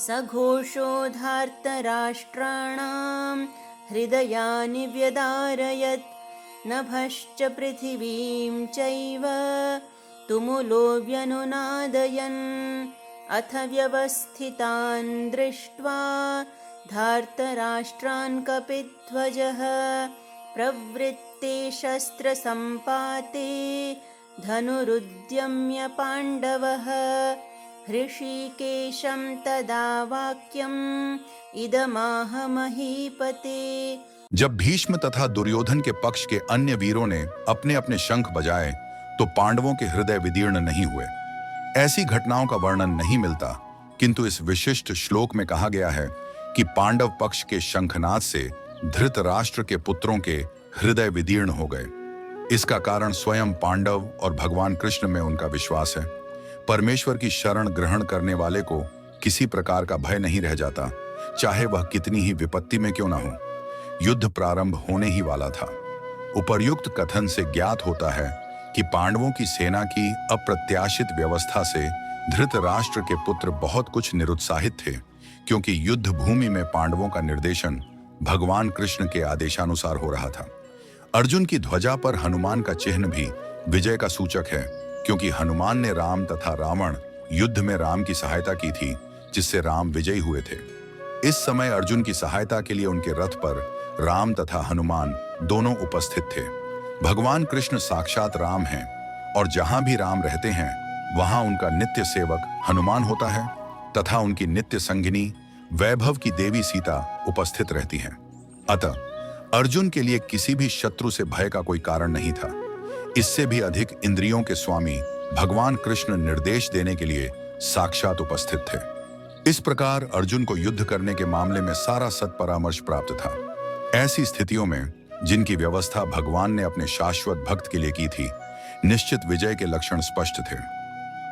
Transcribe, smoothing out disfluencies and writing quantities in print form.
सघोषोधार्तराष्ट्राणां हृदयानि व्यदारयत्। नभश्च पृथिवीं चैव तुमुलो व्यनुनादयन्। अथ व्यवस्थितान् दृष्ट्वा धार्तराष्ट्रान् कपिध्वजः प्रवृत्ते शस्त्रसम्पाते धनुरुद्यम्य पाण्डवः। हृषीकेशं तदा वाक्यम् इदमाह महीपते। जब भीष्म तथा दुर्योधन के पक्ष के अन्य वीरों ने अपने अपने शंख बजाए तो पांडवों के हृदय विदीर्ण नहीं हुए। ऐसी घटनाओं का वर्णन नहीं मिलता, किंतु इस विशिष्ट श्लोक में कहा गया है कि पांडव पक्ष के शंखनाद से धृतराष्ट्र के पुत्रों के हृदय विदीर्ण हो गए। इसका कारण स्वयं पांडव और भगवान कृष्ण में उनका विश्वास है। परमेश्वर की शरण ग्रहण करने वाले को किसी प्रकार का भय नहीं रह जाता, चाहे वह कितनी ही विपत्ति में क्यों ना हो। युद्ध प्रारंभ होने ही वाला था। उपर्युक्त कथन से ज्ञात होता है कि पांडवों की सेना की अप्रत्याशित व्यवस्था से धृतराष्ट्र के पुत्र बहुत कुछ निरुत्साहित थे, क्योंकि युद्ध भूमि में पांडवों का निर्देशन भगवान कृष्ण के आदेशानुसार हो रहा था। अर्जुन की ध्वजा पर हनुमान का चिन्ह भी विजय का सूचक है, क्योंकि हनुमान ने राम तथा रावण युद्ध में राम की सहायता की थी, जिससे राम विजयी हुए थे। इस समय अर्जुन की सहायता के लिए उनके रथ पर राम तथा हनुमान दोनों उपस्थित थे। भगवान कृष्ण साक्षात राम हैं और जहां भी राम रहते हैं वहां उनका नित्य सेवक हनुमान होता है तथा उनकी नित्य संगिनी वैभव की देवी सीता उपस्थित रहती हैं। अतः अर्जुन के लिए किसी भी शत्रु से भय का कोई कारण नहीं था। इससे भी अधिक इंद्रियों के स्वामी भगवान कृष्ण निर्देश देने के लिए साक्षात उपस्थित थे। इस प्रकार अर्जुन को युद्ध करने के मामले में सारा सत्परामर्श प्राप्त था। ऐसी स्थितियों में जिनकी व्यवस्था भगवान ने अपने शाश्वत भक्त के लिए की थी, निश्चित विजय के लक्षण स्पष्ट थे।